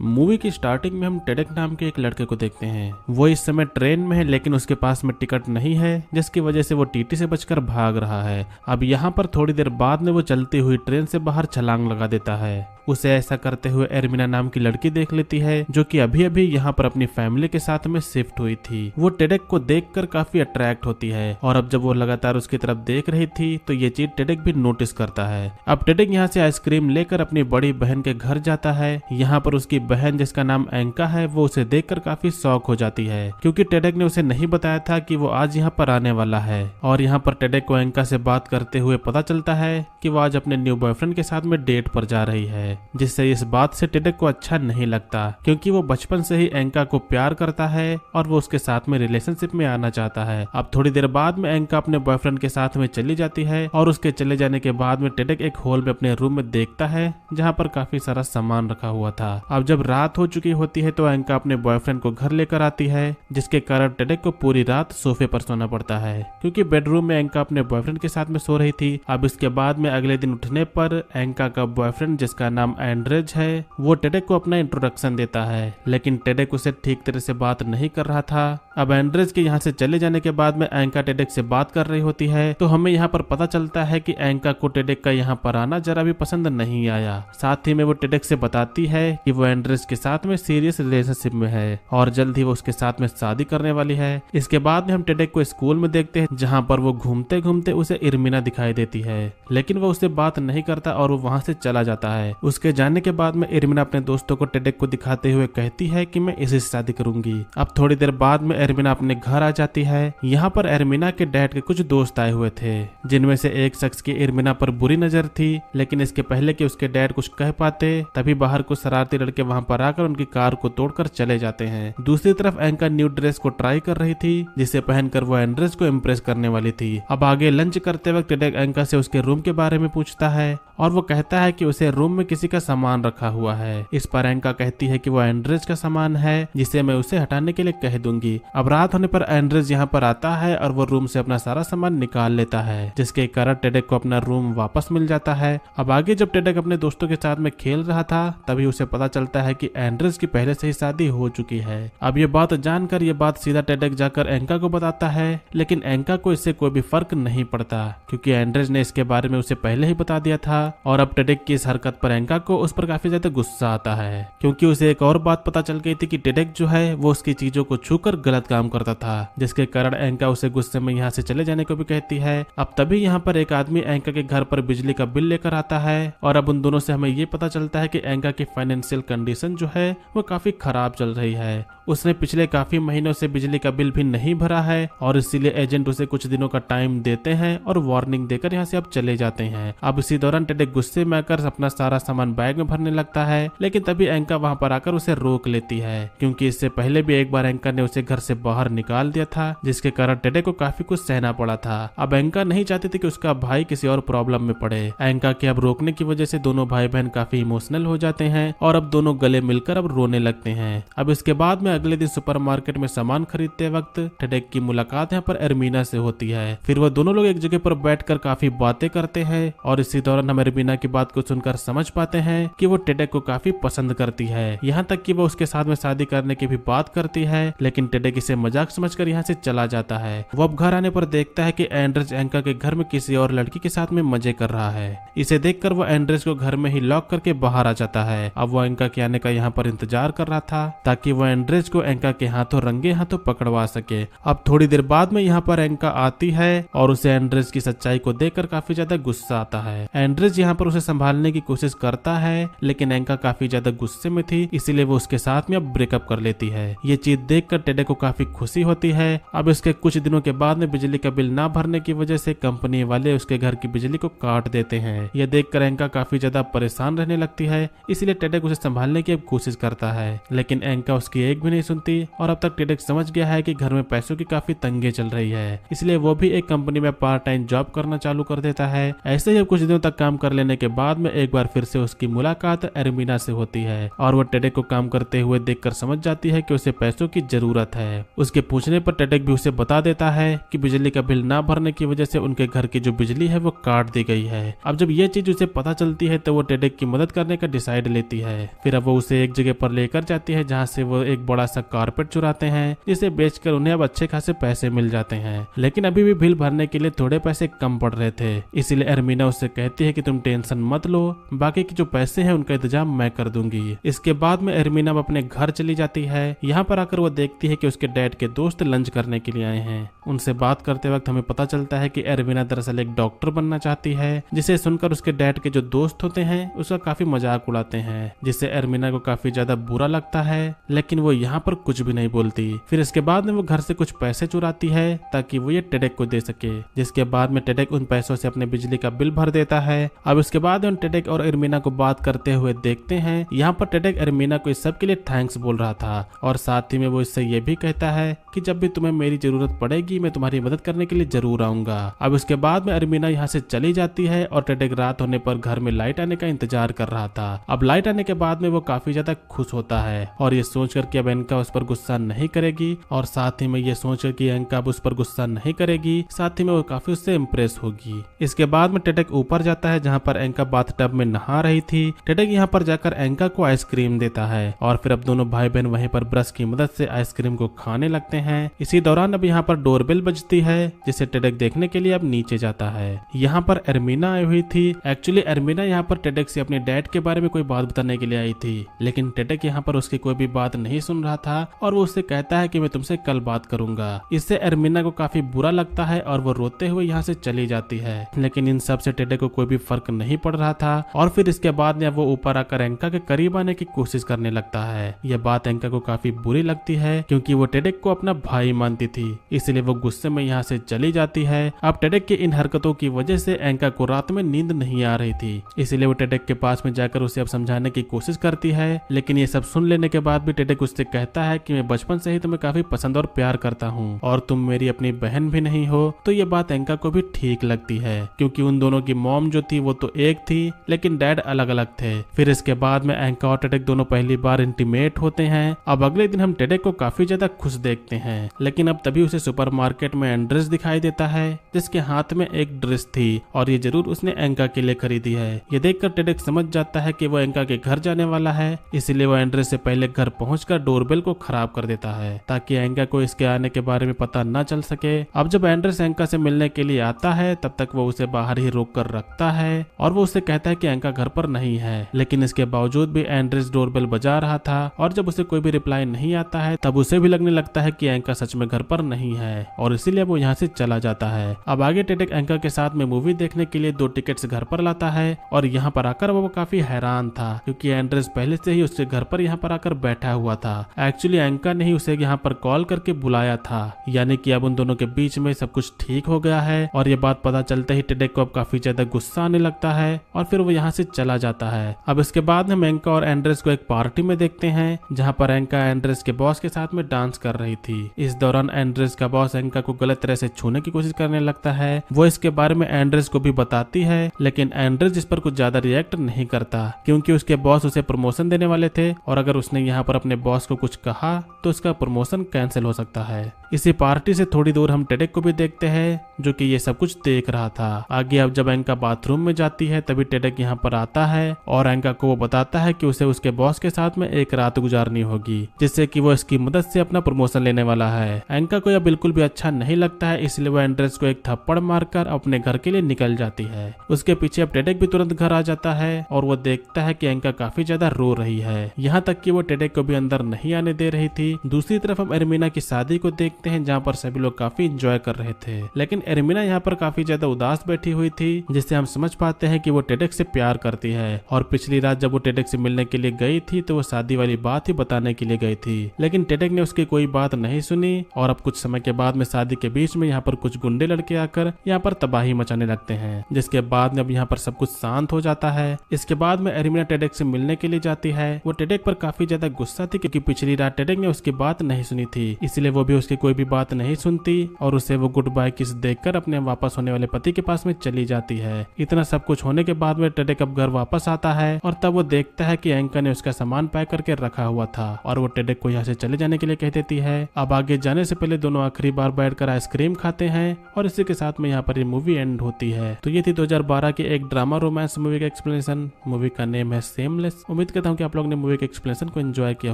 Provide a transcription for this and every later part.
Movie की starting में हम टेडेक नाम के एक लड़के को देखते हैं। वो इस समय ट्रेन में है लेकिन उसके पास में टिकट नहीं है, जिसकी वजह से वो टीटी से बचकर भाग रहा है। अब यहाँ पर थोड़ी देर बाद में वो चलती हुई ट्रेन से बाहर छलांग लगा देता है। उसे ऐसा करते हुए एरमिना नाम की लड़की देख लेती है, जो कि अभी अभी यहाँ पर अपनी फैमिली के साथ में शिफ्ट हुई थी। वो टेडेक को देखकर काफी अट्रैक्ट होती है और अब जब वो लगातार उसकी तरफ देख रही थी तो ये चीज टेडेक भी नोटिस करता है। अब टेडेक यहाँ से आइसक्रीम लेकर अपनी बड़ी बहन के घर जाता है। यहाँ पर उसकी बहन जिसका नाम एंका है वो उसे देखकर काफी शॉक हो जाती है, क्योंकि टेडेक ने उसे नहीं बताया था कि वो आज यहाँ पर आने वाला है। और यहाँ पर टेडेक को एंका से बात करते हुए पता चलता है कि वो आज अपने न्यू बॉयफ्रेंड के साथ में डेट पर जा रही है, जिससे इस बात से टेडेक को अच्छा नहीं लगता, क्योंकि वो बचपन से ही एंका को प्यार करता है और वो उसके साथ में रिलेशनशिप में आना चाहता है। अब थोड़ी देर बाद में एंका अपने बॉयफ्रेंड के साथ में चली जाती है और उसके चले जाने के बाद में टेडेक एक हॉल में अपने रूम में देखता है, जहाँ पर काफी सारा सामान रखा हुआ था। अब जब रात हो चुकी होती है तो एंका अपने बॉयफ्रेंड को घर लेकर आती है, जिसके कारण टेडेक को पूरी रात सोफे पर सोना पड़ता है, क्योंकि बेडरूम में एंका अपने बॉयफ्रेंड के साथ में सो रही थी। अब इसके बाद में अगले दिन उठने पर एंका का बॉयफ्रेंड जिसका नाम एंड्रेज है वो टेडेक को अपना इंट्रोडक्शन देता है, लेकिन टेडेक उसे ठीक तरह से बात नहीं कर रहा था। अब एंड्रेज के यहाँ से चले जाने के बाद में एंका टेडेक से बात कर रही होती है, तो हमें यहाँ पर पता चलता है कि एंका को टेडेक का यहाँ पर आना जरा भी पसंद नहीं आया। साथ ही में वो टेडेक से बताती है कि वो एंड्रेज के साथ में सीरियस रिलेशनशिप में है और जल्द ही वो उसके साथ में शादी करने वाली है। इसके बाद में हम टेडेक को स्कूल में देखते हैं, जहाँ पर वो घूमते घूमते उसे इरमिना दिखाई देती है, लेकिन वो उससे बात नहीं करता और वो वहाँ से चला जाता है। उसके जाने के बाद में इरमिना अपने दोस्तों को टेडेक को दिखाते हुए कहती है कि मैं इसी से शादी करूंगी। अब थोड़ी देर बाद में एरमिना अपने घर आ जाती है। यहाँ पर एरमिना के डैड के कुछ दोस्त आए हुए थे, जिनमें से एक शख्स की एरमिना पर बुरी नजर थी, लेकिन इसके पहले कि उसके डैड कुछ कह पाते तभी बाहर कुछ शरारती लड़के वहाँ पर आकर उनकी कार को तोड़कर चले जाते हैं। दूसरी तरफ एंका न्यू ड्रेस को ट्राई कर रही थी, जिसे पहनकर वो एंड्रेस को इम्प्रेस करने वाली थी। अब आगे लंच करते वक्त टेडेक एंका से उसके रूम के बारे में पूछता है और वो कहता है कि उसे रूम में किसी का सामान रखा हुआ है। इस पर एंका कहती है कि वो एंड्रेज का सामान है, जिसे मैं उसे हटाने के लिए कह दूंगी। अब रात होने पर एंड्रेज यहाँ पर आता है और वो रूम से अपना सारा सामान निकाल लेता है, जिसके कारण टेडेक को अपना रूम वापस मिल जाता है। अब आगे जब टेडेक अपने दोस्तों के साथ में खेल रहा था तभी उसे पता चलता है कि एंड्रेज की पहले से ही शादी हो चुकी है। अब ये बात जानकर ये बात सीधा टेडेक जाकर एंका को बताता है, लेकिन एंका को इससे कोई भी फर्क नहीं पड़ता, क्योंकि एंड्रेज ने इसके बारे में उसे पहले ही बता दिया था। और अब टेडेक की इस हरकत पर एंका को उस पर काफी ज्यादा गुस्सा आता है, क्योंकि उसे एक और बात पता चल गई थी कि टेडेक जो है वो उसकी चीजों को छूकर गलत काम करता था, जिसके कारण एंका उसे गुस्से में यहाँ से चले जाने को भी कहती है। अब तभी यहाँ पर एक आदमी एंका के घर पर बिजली का बिल लेकर आता है और अब उन दोनों से हमें ये पता चलता है कि एंका की फाइनेंशियल कंडीशन जो है वो काफी खराब चल रही है। उसने पिछले काफी महीनों से बिजली का बिल भी नहीं भरा है और इसीलिए एजेंट उसे कुछ दिनों का टाइम देते हैं और वार्निंग देकर यहाँ से अब चले जाते हैं। अब इसी दौरान टेडेक गुस्से में आकर अपना सारा सामान बैग में भरने लगता है, लेकिन तभी एंका वहाँ पर आकर उसे रोक लेती है, क्योंकि इससे पहले भी एक बार एंका ने उसे घर से बाहर निकाल दिया था, जिसके कारण टेडेक को काफी कुछ सहना पड़ा था। अब एंका नहीं चाहती थी कि उसका भाई किसी और प्रॉब्लम में पड़े। एंका के अब रोकने की वजह से दोनों भाई बहन काफी इमोशनल हो जाते हैं और अब दोनों गले मिलकर अब रोने लगते हैं। अब इसके बाद में अगले दिन सुपरमार्केट में सामान खरीदते वक्त टेडेक की मुलाकात यहाँ पर एरमिना से होती है। फिर वो दोनों लोग एक जगह पर बैठकर काफी बातें करते हैं और इसी दौरान हम एरमिना की बात को सुनकर समझ पाते हैं कि वो टेडेक को काफी पसंद करती है, यहाँ तक कि वो उसके साथ में शादी करने की भी बात करती है, लेकिन टेडेक इसे मजाक समझकर यहाँ से चला जाता है। वो अब घर आने पर देखता है कि एंड्रेज एंका के घर में किसी और लड़की के साथ में मजे कर रहा है। इसे देखकर वो एंड्रेज को घर में ही लॉक करके बाहर आ जाता है। अब वो एंका के आने का यहाँ पर इंतजार कर रहा था ताकि वो एंड्रेज को एंका के हाथों रंगे हाथों पकड़वा सके। अब थोड़ी देर बाद में यहाँ पर एंका आती है और उसे एंड्रेज की सच्चाई को देखकर काफी ज्यादा गुस्सा आता है। एंड्रेज यहाँ पर उसे संभालने की कोशिश करता है, लेकिन एंका काफी ज्यादा गुस्से में थी, इसीलिए वो उसके साथ में अब ब्रेकअप कर लेती है। ये चीज देखकर टेडेक को काफी खुशी होती है। अब इसके कुछ दिनों के बाद में बिजली का बिल ना भरने की वजह से कंपनी वाले उसके घर की बिजली को काट देते हैं। यह देखकर एंका काफी ज्यादा परेशान रहने लगती है, इसलिए टेडेक उसे संभालने की अब कोशिश करता है, लेकिन एंका उसकी एक भी नहीं सुनती और अब तक टेडेक समझ गया है कि घर में पैसों की काफी तंगी चल रही है, इसलिए वो भी एक कंपनी में पार्ट टाइम जॉब करना चालू कर देता है। ऐसे ही कुछ दिनों तक काम कर लेने के बाद में एक बार फिर से उसकी मुलाकात एरमिना से होती है और वो टेडेक को काम करते हुए देखकर समझ जाती है कि उसे पैसों की जरूरत है। उसके पूछने पर टेडेक भी उसे बता देता है कि बिजली का बिल ना भरने की वजह से उनके घर की जो बिजली है वो काट दी गई है। अब जब ये चीज उसे पता चलती है तो वो टेडेक की मदद करने का डिसाइड लेती है। फिर अब वो उसे एक जगह पर लेकर जाती है जहाँ से वो एक बड़ा सा कारपेट चुराते हैं, जिसे बेचकर उन्हें अब अच्छे खासे पैसे मिल जाते हैं। लेकिन अभी भी बिल भरने के लिए थोड़े पैसे कम पड़ रहे थे, इसीलिए एरमिना उससे कहती है कि तुम टेंशन मत लो, बाकी के जो पैसे हैं उनका इंतजाम मैं कर दूंगी। इसके बाद में एरमिना अपने घर चली जाती है। यहाँ पर आकर वो देखती है कि उसके डैड के दोस्त लंच करने के लिए आए हैं। उनसे बात करते वक्त हमें पता चलता है कि एरमिना दरअसल एक डॉक्टर बनना चाहती है, जिसे सुनकर उसके डैड के जो दोस्त होते हैं उसका काफी मजाक उड़ाते हैं, जिससे एरमिना को काफी ज्यादा बुरा लगता है, लेकिन वो यहाँ पर कुछ भी नहीं बोलती। फिर इसके बाद में वो घर से कुछ पैसे चुराती है ताकि वो ये टेडेक को दे सके, जिसके बाद में टेडेक उन पैसों से अपने बिजली का बिल भर देता है। अब उसके बाद उन टेडेक और एरमिना को बात करते हुए देखते हैं। यहाँ पर टेडेक एरमिना को इस सब के लिए थैंक्स बोल रहा था और साथ ही में वो इससे ये भी कहता है कि जब भी तुम्हें मेरी जरूरत पड़ेगी मैं तुम्हारी मदद करने के लिए जरूर आऊंगा। अब उसके बाद में एरमिना यहाँ से चली जाती है और टेडेक रात होने पर घर में लाइट आने का इंतजार कर रहा था। अब लाइट आने के बाद में वो काफी ज्यादा खुश होता है और ये सोचकर कि अब एंका उस पर गुस्सा नहीं करेगी, और साथ ही में ये सोचकर कि एंका अब उस पर गुस्सा नहीं करेगी, साथ ही में वो काफी उससे इम्प्रेस होगी। इसके बाद में टेडेक ऊपर जाता है जहाँ पर एंका बाथटब में नहा रही थी। टेडेक यहाँ पर जाकर एंका को आइसक्रीम देता है और फिर अब दोनों भाई बहन वहीं पर ब्रश की मदद से आइसक्रीम को खाने लगते हैं। इसी दौरान अब यहाँ पर डोरबेल बजती है, जिसे टेडेक देखने के लिए अब नीचे जाता है। यहाँ पर एरमिना आई हुई थी। एक्चुअली एरमिना यहाँ पर टेडेक से अपने डैड के बारे में कोई बात बताने के लिए आई थी, लेकिन टेडेक यहाँ पर उसकी कोई भी बात नहीं सुन रहा था और वो उससे कहता है कि मैं तुमसे कल बात करूंगा। इससे एरमिना को काफी बुरा लगता है और वो रोते हुए यहाँ से चली जाती है, लेकिन इन सब से टेडेक को कोई भी फर्क नहीं पड़ रहा था। और फिर इसके बाद में वो ऊपर आकर एंका के करीब आने की कोशिश करने लगता है। यह बात एंका को काफी बुरी लगती है क्योंकि वो टेडेक को अपना भाई मानती थी, इसलिए वो गुस्से में यहाँ से चली जाती है। अब टेडेक की इन हरकतों की वजह से एंका को रात में नींद नहीं आ रही थी, इसलिए वो टेडेक के पास में जाकर उसे अब समझाने की कोशिश करती है। लेकिन ये सब सुन लेने के बाद भी टेडेक उससे कहता है कि मैं बचपन से ही तुम्हें काफी पसंद और प्यार करता हूँ और तुम मेरी अपनी बहन भी नहीं हो। तो ये बात एंका को भी ठीक लगती है क्योंकि उन दोनों की मॉम जो थी वो तो एक थी लेकिन डैड अलग अलग थे। फिर इसके बाद में एंका और टेडेक दोनों पहली बार इंटीमेट होते हैं। अब अगले दिन हम टेडेक को काफी ज्यादा खुश देखते हैं, लेकिन अब तभी उसे सुपरमार्केट में एंड्रेस दिखाई देता है जिसके हाथ में एक ड्रेस थी और ये जरूर उसने एंका के लिए खरीदी है। ये देखकर टेडेक समझ जाता है कि वो एंका के घर जाने वाला है, इसलिए वो एंड्रेस से पहले घर पहुंचकर डोरबेल को खराब कर देता है ताकि एंका को इसके आने के बारे में पता न चल सके। अब जब एंड्रेस एंका से मिलने के लिए आता है तब तक वो उसे बाहर ही रोक कर रखता है और वो उससे कहता है कि एंका घर पर नहीं है, लेकिन इसके बावजूद भी एंड्रेस डोरबेल बजा रहा था और जब उसे कोई भी रिप्लाई नहीं आता है तब उसे भी लगने लगता है कि एंका सच में घर पर नहीं है और इसीलिए वो यहाँ से चला जाता है। अब आगे टेडेक एंका के साथ में मूवी देखने के लिए 2 टिकट्स घर पर लाता है और यहाँ पर आकर वो काफी हैरान था क्योंकि एंड्रेस पहले से ही उसके घर पर यहाँ पर आकर बैठा हुआ था। एक्चुअली एंका ने ही उसे यहाँ पर कॉल करके बुलाया था, यानी कि अब उन दोनों के बीच में सब कुछ ठीक हो गया है। और ये बात पता चलते ही टेडेक को अब काफी ज्यादा गुस्सा आने लगता है और फिर वो यहाँ से चला जाता है। अब इसके बाद हम एंका और एंड्रेस को एक पार्टी में देखते हैं जहाँ पर एंका एंड्रेस के बॉस के साथ में डांस कर रही थी। इस दौरान एंड्रेस का बॉस एंका को गलत तरह से छूने की कोशिश करने लगता है। वो इसके बारे में एंड्रेस को भी बताती है, लेकिन एंड्रेस इस पर कुछ ज्यादा रिएक्ट नहीं करता क्योंकि उसके बॉस उसे प्रमोशन देने वाले थे और अगर उसने यहाँ पर अपने बॉस को कुछ कहा तो उसका प्रमोशन कैंसिल हो सकता है। इसी पार्टी से थोड़ी दूर हम टेडेक को भी देखते हैं जो कि ये सब कुछ देख रहा था। आगे अब जब एंका बाथरूम में जाती है तभी टेडेक यहाँ पर आता है और एंका को वो बताता है कि उसे उसके बॉस के साथ में एक रात गुजारनी होगी जिससे कि वो इसकी मदद से अपना प्रमोशन लेने वाला है। एंका को यह बिल्कुल भी अच्छा नहीं लगता है, इसलिए वो एंड्रेस को एक थप्पड़ मारकर अपने घर के लिए निकल जाती है। उसके पीछे अब टेडेक भी तुरंत घर आ जाता है और वो देखता है कि एंका काफी ज्यादा रो रही है, यहाँ तक कि वो टेडेक को भी अंदर नहीं आने दे रही थी। दूसरी तरफ हम एरमिना की शादी को देखते हैं जहाँ पर सभी लोग काफी इंजॉय कर रहे थे, लेकिन एरमिना यहाँ पर काफी ज्यादा उदास बैठी हुई थी जिससे हम समझ पाते हैं कि वो टेडेक से प्यार करती है। और पिछली रात जब वो टेडेक से मिलने के लिए गई थी तो वो शादी वाली बात ही बताने के लिए गई थी, लेकिन टेडेक ने उसकी कोई बात नहीं सुनी और अब कुछ समय के बाद में शादी के बीच में यहाँ पर कुछ गुंडे लड़के आकर यहाँ पर तबाही मचाने लगते हैं, जिसके बाद में अब यहाँ पर सब कुछ शांत हो जाता है। इसके बाद में एरमिना टेडेक से मिलने के लिए जाती है। वो टेडेक पर काफी ज्यादा गुस्सा थी क्योंकि पिछली रात टेडेक ने उसकी बात नहीं सुनी थी, इसलिए वो भी उसकी कोई भी बात नहीं सुनती और उसे वो गुड बाय किस देखकर अपने वापस होने वाले पति के पास में चली जाती है। इतना सब कुछ होने के बाद में टेडेक अब घर वापस आता है और तब वो देखता है कि एंका ने उसका सामान पैक करके रखा हुआ था और वो टेडेक को यहाँ से चले जाने के लिए कह देती है। अब आगे जाने से पहले दोनों आखिरी बार बैठकर आइसक्रीम खाते हैं और इसी के साथ में यहाँ पर ये मूवी एंड होती है। तो ये थी 2012 की एक ड्रामा रोमांस मूवी का एक्सप्लेनेशन। मूवी का नेम है सेमलेस। उम्मीद करता हूँ कि आप लोगों ने मूवी के एक्सप्लेनेशन को एंजॉय किया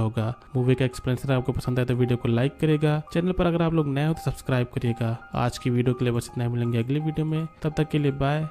होगा। मूवी का एक्सप्लेनेशन आपको पसंद आए तो वीडियो को लाइक करेगा, चैनल पर अगर आप लोग नए हो तो सब्सक्राइब करिएगा। आज की वीडियो के लिए बस इतना ही, मिलेंगे अगली वीडियो में, तब तक के लिए बाय।